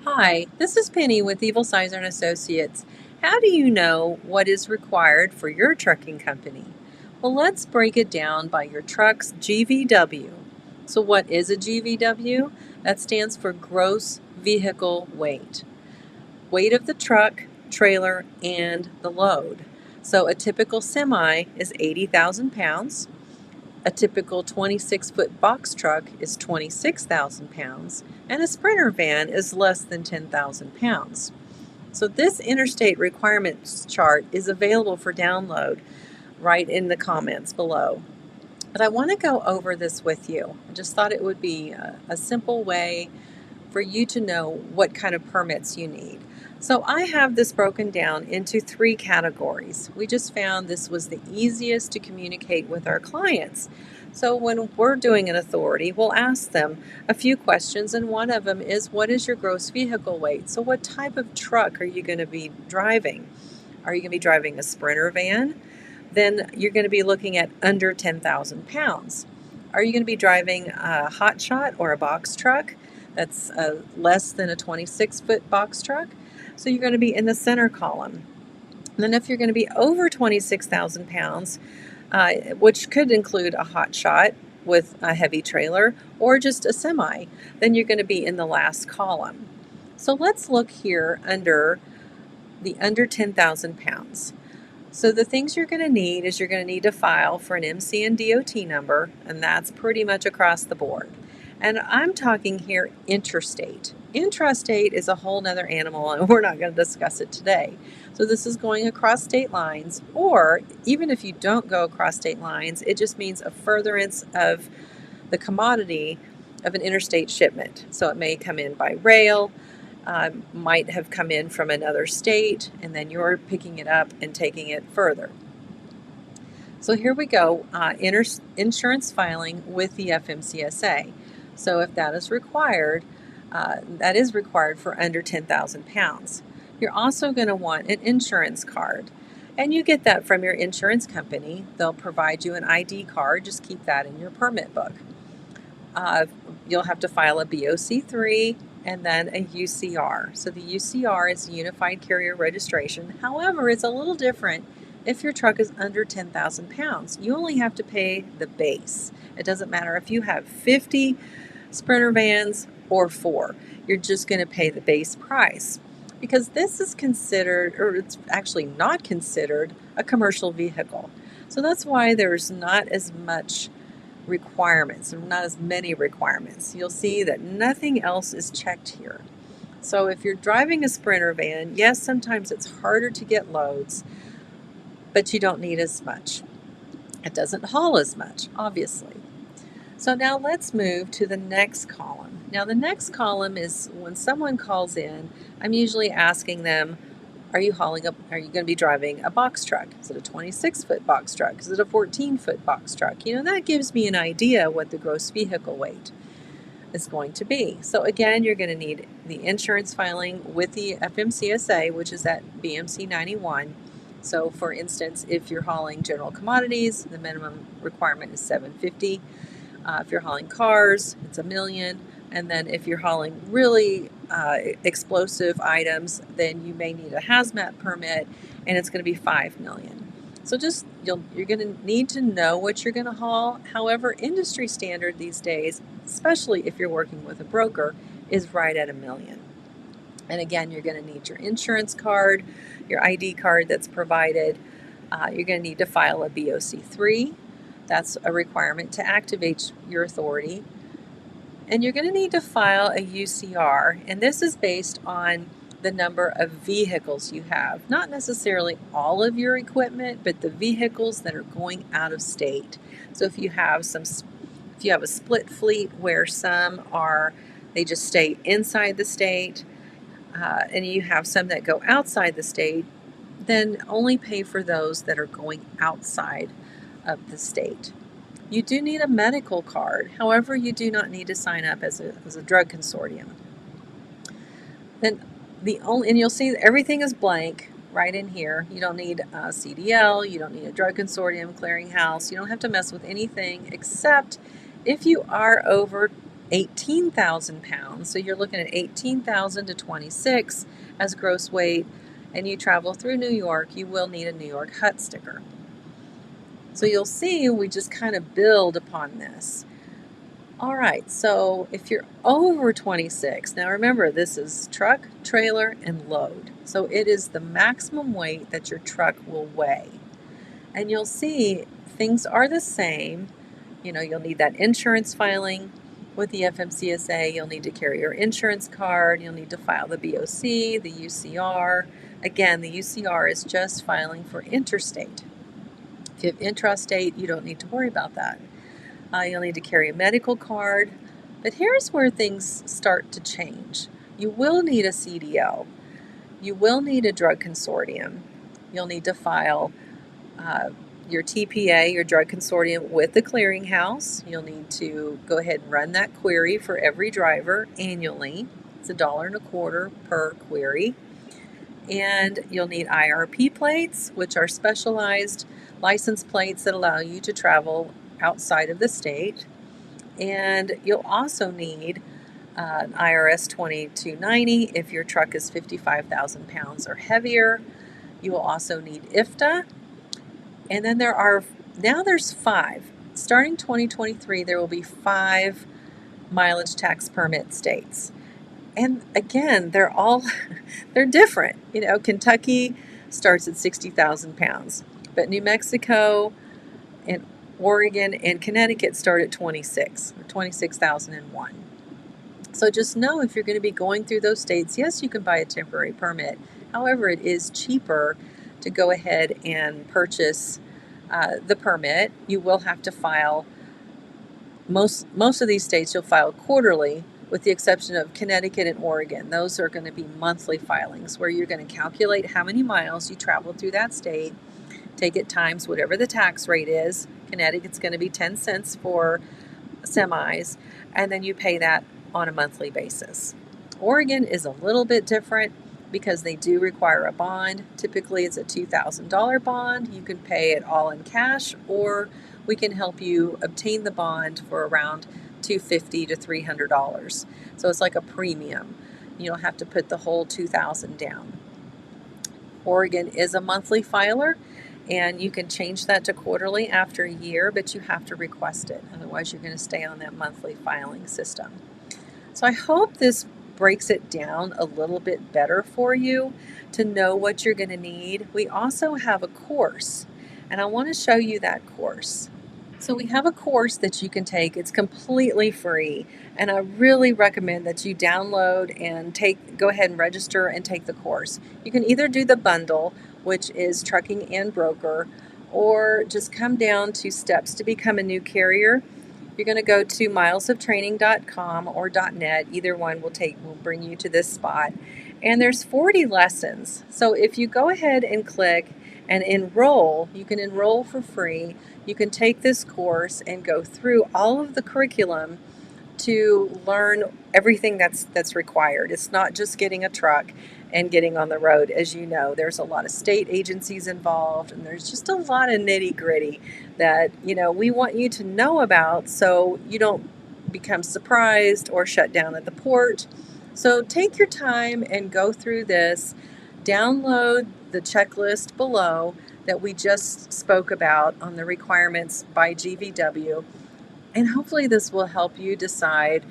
Hi, this is Penny with Evil Sizer and Associates. How do you know what is required for your trucking company? Well, let's break it down by your truck's GVW. So, what is a GVW? That stands for gross vehicle weight. Weight of the truck, trailer, and the load. So, a typical semi is 80,000 pounds. A typical 26-foot box truck is 26,000 pounds, and a Sprinter van is less than 10,000 pounds. So, this interstate requirements chart is available for download right in the comments below. But I want to go over this with you. I just thought it would be a simple way for you to know what kind of permits you need. So I have this broken down into three categories. We just found this was the easiest to communicate with our clients. So when we're doing an authority, we'll ask them a few questions, and one of them is, what is your gross vehicle weight? So what type of truck are you going to be driving? Are you going to be driving a Sprinter van? Then you're going to be looking at under 10,000 pounds. Are you going to be driving a hot shot or a box truck? That's less than a 26-foot box truck. So you're going to be in the center column. And then if you're going to be over 26,000 pounds, which could include a hot shot with a heavy trailer or just a semi, then you're going to be in the last column. So let's look here under the under 10,000 pounds. So the things you're going to need is you're going to need to file for an MC and DOT number, and that's pretty much across the board. And I'm talking here interstate. Intrastate is a whole nother animal, and we're not going to discuss it today. So this is going across state lines, or even if you don't go across state lines, it just means a furtherance of the commodity of an interstate shipment. So it may come in by rail, might have come in from another state, and then you're picking it up and taking it further. So here we go, insurance filing with the FMCSA. So if that is required, for under 10,000 pounds. You're also going to want an insurance card, and you get that from your insurance company. They'll provide you an ID card. Just keep that in your permit book. You'll have to file a BOC3 and then a UCR. So the UCR is Unified Carrier Registration. However, it's a little different if your truck is under 10,000 pounds. You only have to pay the base. It doesn't matter if you have 50 Sprinter vans or 4. You're just going to pay the base price, because this is considered, or it's actually not considered, a commercial vehicle. So that's why there's not as much requirements, or not as many requirements. You'll see that nothing else is checked here. So if you're driving a Sprinter van, yes, sometimes it's harder to get loads, but you don't need as much. It doesn't haul as much, obviously. So now let's move to the next column. Now the next column is when someone calls in, I'm usually asking them, are you going to be driving a box truck? Is it a 26-foot box truck? Is it a 14-foot box truck? That gives me an idea what the gross vehicle weight is going to be. So again, you're going to need the insurance filing with the FMCSA, which is at BMC 91. So for instance, if you're hauling general commodities, the minimum requirement is $750. If you're hauling cars, it's $1 million. And then if you're hauling really explosive items, then you may need a hazmat permit, and it's going to be $5 million. So you're going to need to know what you're going to haul. However, industry standard these days, especially if you're working with a broker, is right at $1 million. And again, you're going to need your insurance card, your ID card that's provided. You're going to need to file a BOC3. That's a requirement to activate your authority. And you're going to need to file a UCR, and this is based on the number of vehicles you have. Not necessarily all of your equipment, but the vehicles that are going out of state. So if you have a split fleet where they just stay inside the state, and you have some that go outside the state, then only pay for those that are going outside of the state. You do need a medical card. However, you do not need to sign up as a drug consortium. Then and you'll see that everything is blank right in here. You don't need a CDL. You don't need a drug consortium, clearinghouse. You don't have to mess with anything except if you are over 18,000 pounds, so you're looking at 18,000 to 26 as gross weight, and you travel through New York, you will need a New York HUT sticker. So you'll see we just kind of build upon this. All right, so if you're over 26, now remember this is truck, trailer, and load. So it is the maximum weight that your truck will weigh. And you'll see things are the same. You'll need that insurance filing with the FMCSA. You'll need to carry your insurance card. You'll need to file the BOC, the UCR. Again, the UCR is just filing for interstate. If you have intrastate, you don't need to worry about that. You'll need to carry a medical card. But here's where things start to change. You will need a CDL. You will need a drug consortium. You'll need to file your TPA, your drug consortium, with the clearinghouse. You'll need to go ahead and run that query for every driver annually. It's $1.25 per query. And you'll need IRP plates, which are specialized license plates that allow you to travel outside of the state. And you'll also need an IRS 2290 if your truck is 55,000 pounds or heavier. You will also need IFTA. And then there's 5. Starting 2023, there will be 5 mileage tax permit states. And again, they're different. Kentucky starts at 60,000 pounds, but New Mexico and Oregon and Connecticut start at 26,001. So just know if you're going to be going through those states, yes, you can buy a temporary permit. However, it is cheaper to go ahead and purchase the permit. You will have to file, most of these states you'll file quarterly, with the exception of Connecticut and Oregon. Those are going to be monthly filings where you're going to calculate how many miles you traveled through that state, take it times whatever the tax rate is. Connecticut's going to be 10 cents for semis, and then you pay that on a monthly basis. Oregon is a little bit different because they do require a bond. Typically it's a $2,000 bond. You can pay it all in cash, or we can help you obtain the bond for around $250 to $300. So it's like a premium. You don't have to put the whole $2,000 down. Oregon is a monthly filer, and you can change that to quarterly after a year, but you have to request it. Otherwise, you're going to stay on that monthly filing system. So I hope this breaks it down a little bit better for you to know what you're going to need. We also have a course, and I want to show you that course. So we have a course that you can take. It's completely free, and I really recommend that you download and go ahead and register and take the course. You can either do the bundle, which is trucking and broker, or just come down to steps to become a new carrier. You're going to go to milesoftraining.com or .net. Either one will bring you to this spot. And there's 40 lessons. So if you go ahead and click and enroll, you can enroll for free. You can take this course and go through all of the curriculum to learn everything that's required. It's not just getting a truck and getting on the road. As you know, there's a lot of state agencies involved, and there's just a lot of nitty-gritty that we want you to know about so you don't become surprised or shut down at the port. So take your time and go through this. Download the checklist below that we just spoke about on the requirements by GVW, and hopefully this will help you decide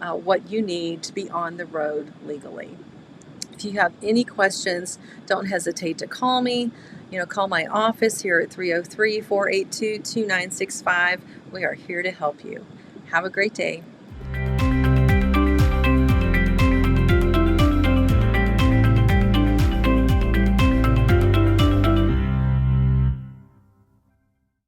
what you need to be on the road legally. If you have any questions, don't hesitate to call me. Call my office here at 303-482-2965. We are here to help you. Have a great day.